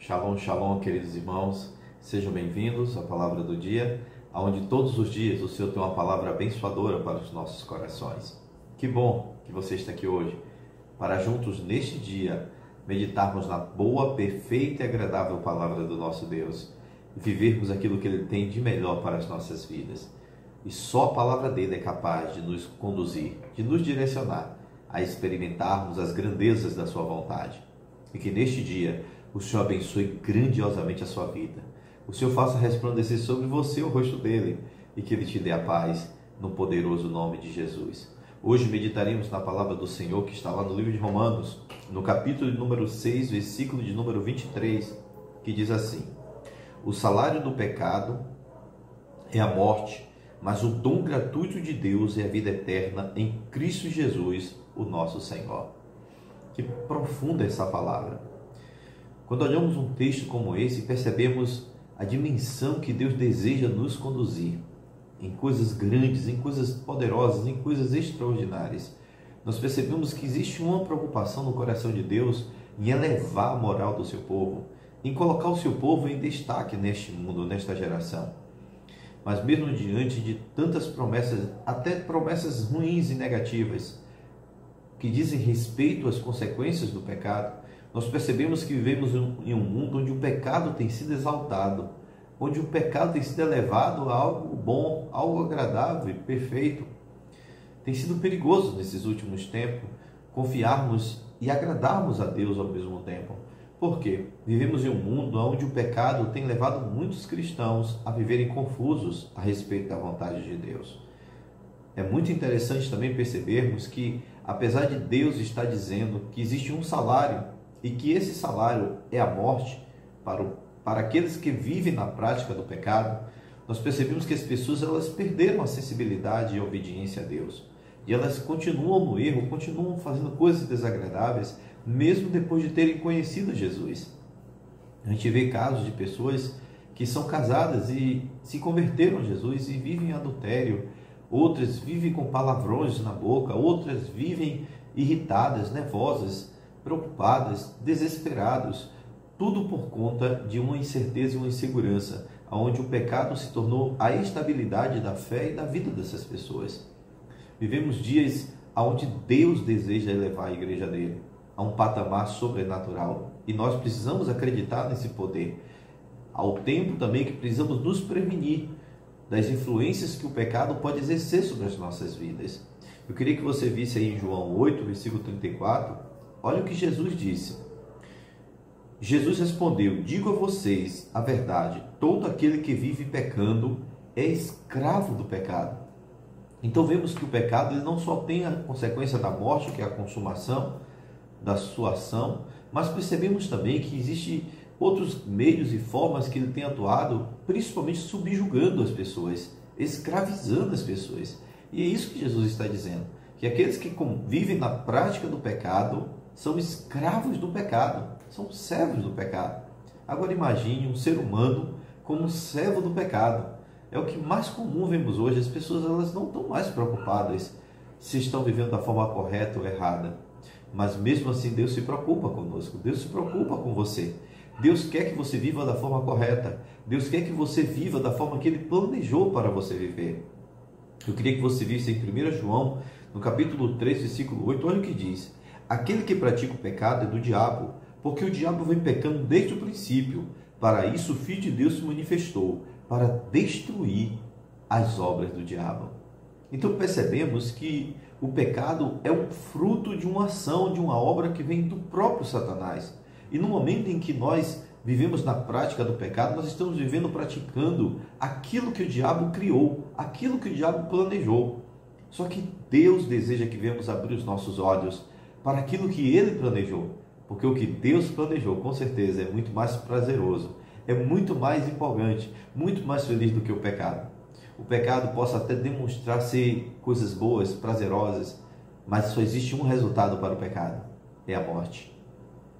Shalom, shalom, queridos irmãos. Sejam bem-vindos à Palavra do Dia, onde todos os dias o Senhor tem uma palavra abençoadora para os nossos corações. Que bom que você está aqui hoje, para juntos neste dia meditarmos na boa, perfeita e agradável palavra do nosso Deus e vivermos aquilo que Ele tem de melhor para as nossas vidas. E só a palavra dele é capaz de nos conduzir, de nos direcionar a experimentarmos as grandezas da sua vontade. E que neste dia o Senhor abençoe grandiosamente a sua vida. O Senhor faça resplandecer sobre você o rosto dele e que ele te dê a paz no poderoso nome de Jesus. Hoje meditaremos na palavra do Senhor que está lá no livro de Romanos, no capítulo número 6, versículo de número 23, que diz assim: o salário do pecado é a morte, mas o dom gratuito de Deus é a vida eterna em Cristo Jesus, o nosso Senhor. Que profunda essa palavra! Quando olhamos um texto como esse, percebemos a dimensão que Deus deseja nos conduzir em coisas grandes, em coisas poderosas, em coisas extraordinárias. Nós percebemos que existe uma preocupação no coração de Deus em elevar a moral do seu povo, em colocar o seu povo em destaque neste mundo, nesta geração. Mas mesmo diante de tantas promessas, até promessas ruins e negativas, que dizem respeito às consequências do pecado, nós percebemos que vivemos em um mundo onde o pecado tem sido exaltado, onde o pecado tem sido elevado a algo bom, algo agradável e perfeito. Tem sido perigoso nesses últimos tempos confiarmos e agradarmos a Deus ao mesmo tempo. Por quê? Vivemos em um mundo onde o pecado tem levado muitos cristãos a viverem confusos a respeito da vontade de Deus. É muito interessante também percebermos que, apesar de Deus estar dizendo que existe um salário e que esse salário é a morte para aqueles que vivem na prática do pecado, nós percebemos que as pessoas elas perderam a sensibilidade e a obediência a Deus. E elas continuam no erro, continuam fazendo coisas desagradáveis, mesmo depois de terem conhecido Jesus. A gente vê casos de pessoas que são casadas e se converteram a Jesus e vivem em adultério. Outras vivem com palavrões na boca, outras vivem irritadas, nervosas, preocupadas, desesperados, tudo por conta de uma incerteza e uma insegurança, onde o pecado se tornou a estabilidade da fé e da vida dessas pessoas. Vivemos dias onde Deus deseja elevar a igreja dele a um patamar sobrenatural e nós precisamos acreditar nesse poder. Ao tempo também que precisamos nos prevenir das influências que o pecado pode exercer sobre as nossas vidas. Eu queria que você visse aí em João 8, versículo 34, olha o que Jesus disse. Jesus respondeu: digo a vocês a verdade, todo aquele que vive pecando é escravo do pecado. Então vemos que o pecado ele não só tem a consequência da morte, que é a consumação da sua ação, mas percebemos também que existem outros meios e formas que ele tem atuado, principalmente subjugando as pessoas, escravizando as pessoas. E é isso que Jesus está dizendo, que aqueles que vivem na prática do pecado são escravos do pecado, são servos do pecado. Agora imagine um ser humano como servo do pecado. É o que mais comum vemos hoje. As pessoas elas não estão mais preocupadas se estão vivendo da forma correta ou errada. Mas mesmo assim Deus se preocupa conosco, Deus se preocupa com você. Deus quer que você viva da forma correta. Deus quer que você viva da forma que Ele planejou para você viver. Eu queria que você visse em 1 João, no capítulo 3, versículo 8, olha o que diz. Aquele que pratica o pecado é do diabo, porque o diabo vem pecando desde o princípio. Para isso o Filho de Deus se manifestou, para destruir as obras do diabo. Então percebemos que o pecado é um fruto de uma ação, de uma obra que vem do próprio Satanás. E no momento em que nós vivemos na prática do pecado, nós estamos praticando aquilo que o diabo criou, aquilo que o diabo planejou. Só que Deus deseja que venhamos abrir os nossos olhos para aquilo que Ele planejou, porque o que Deus planejou, com certeza, é muito mais prazeroso, é muito mais empolgante, muito mais feliz do que o pecado. O pecado possa até demonstrar ser coisas boas, prazerosas, mas só existe um resultado para o pecado, é a morte.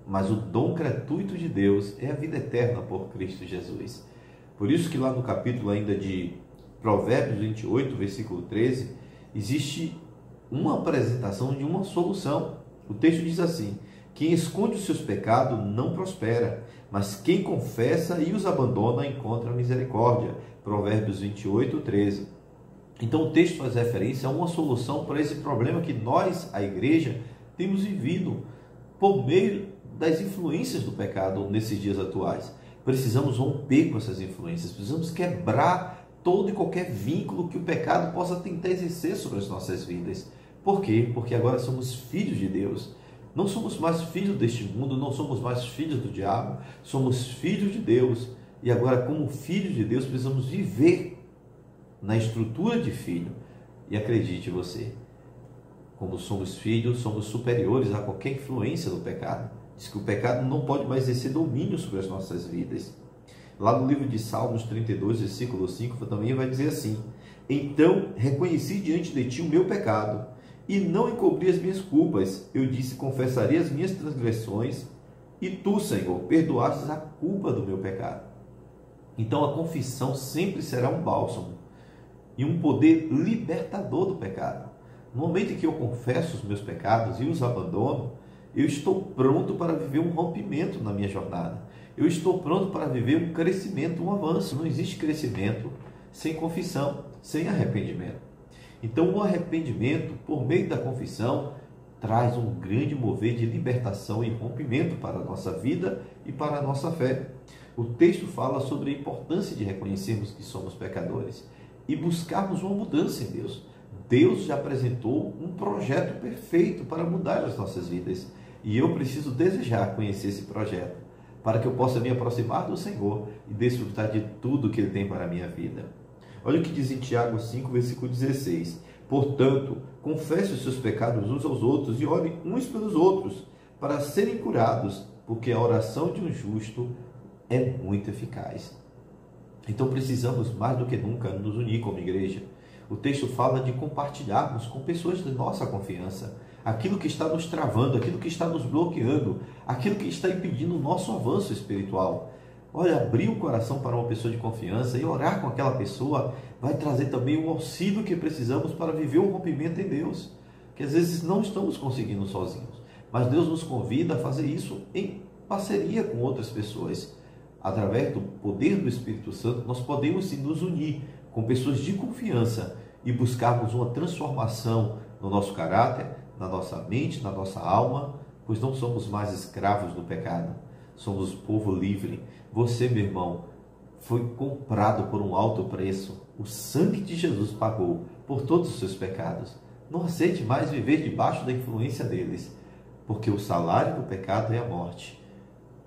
Mas o dom gratuito de Deus é a vida eterna por Cristo Jesus. Por isso que lá no capítulo ainda de Provérbios 28, versículo 13, existe uma apresentação de uma solução. O texto diz assim, Quem esconde os seus pecados não prospera, mas quem confessa e os abandona encontra misericórdia. Provérbios 28, 13. Então o texto faz referência a uma solução para esse problema que nós, a igreja, temos vivido por meio das influências do pecado nesses dias atuais. Precisamos romper com essas influências, precisamos quebrar todo e qualquer vínculo que o pecado possa tentar exercer sobre as nossas vidas. Por quê? Porque agora somos filhos de Deus. Não somos mais filhos deste mundo, não somos mais filhos do diabo, somos filhos de Deus. E agora, como filhos de Deus, precisamos viver na estrutura de filho. E acredite você, como somos filhos, somos superiores a qualquer influência do pecado. Diz que o pecado não pode mais exercer domínio sobre as nossas vidas. Lá no livro de Salmos 32, versículo 5, também vai dizer assim: então reconheci diante de ti o meu pecado, e não encobri as minhas culpas. Eu disse, confessarei as minhas transgressões, e tu, Senhor, perdoastes a culpa do meu pecado. Então a confissão sempre será um bálsamo e um poder libertador do pecado. No momento em que eu confesso os meus pecados e os abandono, eu estou pronto para viver um rompimento na minha jornada. Eu estou pronto para viver um crescimento, um avanço. Não existe crescimento sem confissão, sem arrependimento. Então o arrependimento, por meio da confissão, traz um grande mover de libertação e rompimento para a nossa vida e para a nossa fé. O texto fala sobre a importância de reconhecermos que somos pecadores e buscarmos uma mudança em Deus. Deus já apresentou um projeto perfeito para mudar as nossas vidas. E eu preciso desejar conhecer esse projeto, para que eu possa me aproximar do Senhor e desfrutar de tudo que Ele tem para a minha vida. Olha o que diz em Tiago 5, versículo 16. Portanto, confesse os seus pecados uns aos outros e orem uns pelos outros, para serem curados, porque a oração de um justo é muito eficaz. Então precisamos mais do que nunca nos unir como igreja. O texto fala de compartilharmos com pessoas de nossa confiança aquilo que está nos travando, aquilo que está nos bloqueando, aquilo que está impedindo o nosso avanço espiritual. Olha, abrir o coração para uma pessoa de confiança e orar com aquela pessoa vai trazer também o auxílio que precisamos para viver o rompimento em Deus, que às vezes não estamos conseguindo sozinhos, mas Deus nos convida a fazer isso em parceria com outras pessoas. Através do poder do Espírito Santo, nós podemos sim nos unir com pessoas de confiança e buscarmos uma transformação no nosso caráter, na nossa mente, na nossa alma, pois não somos mais escravos do pecado, somos povo livre. Você, meu irmão, foi comprado por um alto preço. O sangue de Jesus pagou por todos os seus pecados. Não aceite mais viver debaixo da influência deles, porque o salário do pecado é a morte.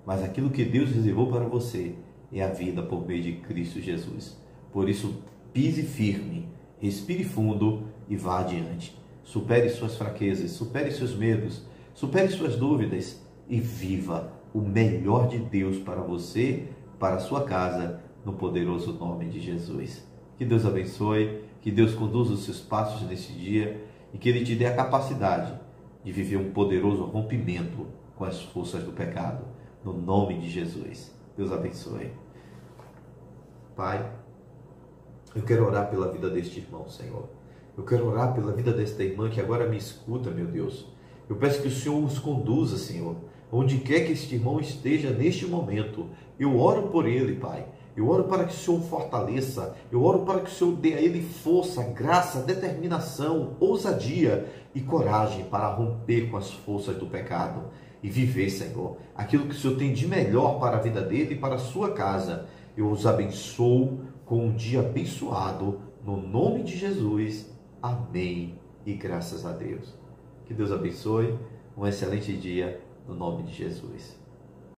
Mas aquilo que Deus reservou para você é a vida por meio de Cristo Jesus. Por isso, pise firme, respire fundo e vá adiante. Supere suas fraquezas, supere seus medos, supere suas dúvidas e viva o melhor de Deus para você, para a sua casa, no poderoso nome de Jesus. Que Deus abençoe, que Deus conduza os seus passos neste dia e que Ele te dê a capacidade de viver um poderoso rompimento com as forças do pecado, no nome de Jesus. Deus abençoe. Pai, eu quero orar pela vida deste irmão, Senhor. Eu quero orar pela vida desta irmã que agora me escuta, meu Deus. Eu peço que o Senhor os conduza, Senhor, onde quer que este irmão esteja neste momento. Eu oro por ele, Pai. Eu oro para que o Senhor fortaleça. Eu oro para que o Senhor dê a ele força, graça, determinação, ousadia e coragem para romper com as forças do pecado e viver, Senhor, aquilo que o Senhor tem de melhor para a vida dele e para a sua casa. Eu os abençoo com um dia abençoado, no nome de Jesus. Amém e graças a Deus. Que Deus abençoe. Um excelente dia no nome de Jesus.